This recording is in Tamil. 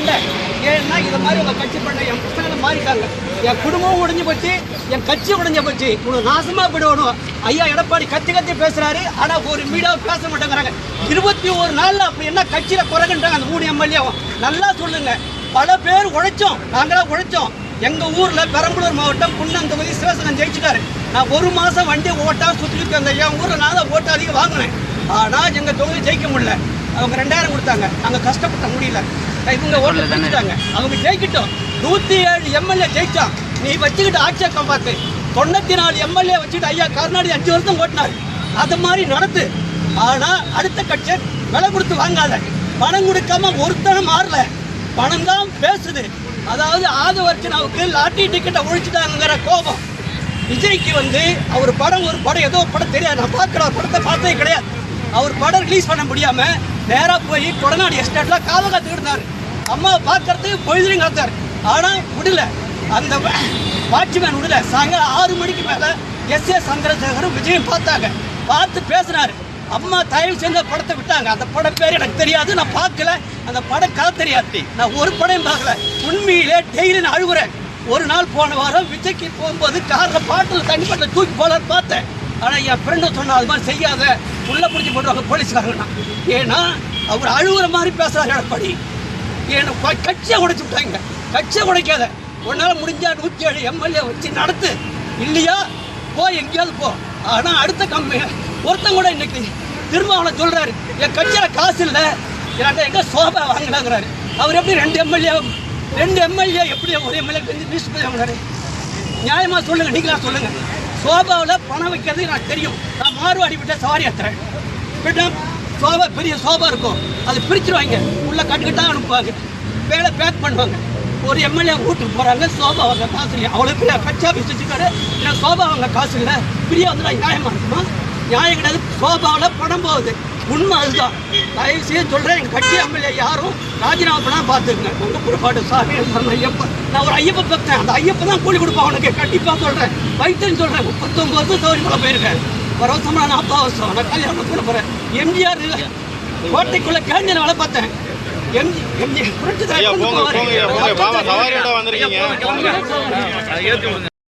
சண்டை. ஏன்னா இதை மாதிரி உங்கள் கட்சி பண்ண என் பசங்களை மாறிட்டாங்க, என் குடும்பமும் உடைஞ்சு போச்சு, என் கட்சி உடைஞ்ச போச்சு, உனக்கு நாசமாக போயிடணும். ஐயா எடப்பாடி கத்தி கத்தி பேசுகிறாரு, ஆனால் ஒரு மீடியாவை பேச மாட்டேங்கிறாங்க. 21 நாளில் அப்படி என்ன கட்சியில் குறைகின்றாங்க அந்த 3 எம்எல்ஏவும். நல்லா சொல்லுங்க, பல பேர் உழைச்சோம், நாங்களாம் உழைச்சோம். எங்கள் ஊரில் பெரம்பலூர் மாவட்டம் குன்னம் தொகுதி சிவசங்கன் ஜெயிச்சுட்டாரு. நான் 1 மாதம் வண்டி ஓட்டாக சுற்றிட்டு வந்தேன். என் ஊரில் நான் தான் ஓட்டு அதிகம் வாங்கினேன். ஆனால் எங்கள் தொகுதி ஜெயிக்க முடியல. அவங்க 2000 கொடுத்தாங்க, நாங்கள் கஷ்டப்பட்ட முடியல. இவங்க ஓட்டில் ஜெயிச்சிட்டாங்க, அவங்க ஜெயிக்கிட்டோம். 107 எம்எல்ஏ ஜெயிச்சான். நீ வச்சுக்கிட்டு ஆட்சியை பார்த்து 94 எம்எல்ஏ வச்சுக்கிட்டு ஐயா கருணாநிதி 5 வருஷம் ஓட்டினார். அது மாதிரி நடத்து. ஆனால் அடுத்த கட்சி விலை கொடுத்து வாங்காத. பணம் கொடுக்காம ஒருத்தனம் மாறல, பணம் தான் பேசுது. அதாவது ஆதவர்ச்சனாவுக்கு லாட்டரி டிக்கெட்டை ஒழிச்சுட்டாங்கிற கோபம். விஜய்க்கு அவர் படம் ஒரு படம் ஏதோ படம் தெரியாது, நான் பார்க்குற படத்தை பார்த்தே கிடையாது. அவர் படம் ரிலீஸ் பண்ண முடியாமல் நேராக போய் கொடநாடு எஸ்டேட்டில் காவ காத்துக்கிட்டார். அம்மாவை பார்க்கறதுக்கு பொழுதுலையும் காத்தார். ஆனால் விடல, அந்த வாட்ச்மேன் விடல. சாயங்காலம் 6 மணிக்கு மேலே எஸ்.ஏ. சந்திரசேகரும் விஜயும் பார்த்தாங்க. பார்த்து பேசினார். அம்மா தயவு செஞ்ச படத்தை விட்டாங்க. அந்த படம் பேர் எனக்கு தெரியாது, நான் பார்க்கல. அந்த படம் கதை தெரியாது, நான் ஒரு படம் பார்க்கல. உண்மையிலே டெய்லி நான் அழுகுறேன். ஒரு நாள் போன வாரம் விஜய்க்கு போகும்போது காரில் பாட்டில் தண்ணி பாட்டில் தூக்கி போலான்னு பார்த்தேன். ஆனால் என் ஃப்ரெண்டும் சொன்னால் அது மாதிரி செய்யாத, உள்ளே பிடிச்சி போட்டுருவாங்க போலீஸ்காரங்கண்ணா. ஏன்னா அவர் அழுகுற மாதிரி பேசுகிறார் எடப்பாடி. ஏன்னா கட்சியை உடைச்சு விட்டாங்க. கட்சியை உடைக்காத, உன்னால் முடிஞ்சா 107 எம்எல்ஏ வச்சு நடத்து. இல்லையா போய் எங்கேயாவது போ. ஆனால் அடுத்த கம்பெனி ஒருத்தன் கூட இன்னைக்கு திரும்ப அவனை சொல்கிறாரு, என் கட்சியில் காசு இல்லை, என்கிட்ட எங்கே சோபா வாங்கினாங்கிறாரு. அவர் எப்படி 2 எம்எல்ஏ எப்படி ஒரு எம்எல்ஏ நியூஸ் வாங்கினாரு? நியாயமாக சொல்லுங்கள், நீங்களாம் சொல்லுங்கள். சோபாவில் பணம் வைக்கிறது எனக்கு தெரியும். நான் மார்வாடி விட்ட சவாரி ஏற்றுறேன். விட்டால் சோபா பெரிய சோபா இருக்கும், அதை பிரிச்சுருவாங்க, உள்ளே கட்டுக்கிட்டால் அனுப்புவாங்க, வேலை பேக் பண்ணுவாங்க. ஒரு எம்எல்ஏ வீட்டுக்கு போகிறாங்க, சோபா வாங்க காசு இல்லை. அவ்வளோ பெரிய கட்சி ஆஃபீஸ் வச்சுக்காரு, ஏன்னா சோபா வாங்க காசு இல்லை. பிரியா நியாயமாக இருக்குமா? நியாயம் கிடையாது. சோபாவில் பணம் போகுது, உண்மை அதுதான். தயவு செய்து சொல்கிறேன், எங்கள் கட்சி எம்எல்ஏ யாரும் ராஜினாமா பண்ணால் பார்த்துக்குங்க. உங்கள் புறப்பாடு சாமி ஐயப்பன், நான் ஒரு ஐயப்ப பக்தன். அந்த ஐயப்பன் தான் கூலி கொடுப்பான் அவனுக்கு, கண்டிப்பாக சொல்கிறேன். வைத்தன்னு சொல்கிறேன். 39 வருஷம் சௌரியமாக போயிருக்கேன். ஒரு வருஷமா நான் 40 வருஷம் நான் கல்யாணம் பண்ண போகிறேன். எம்ஜிஆர் கோட்டைக்குள்ளே கேண்டில் வேலை பார்த்தேன். எம்ஜிஆர் புரட்சி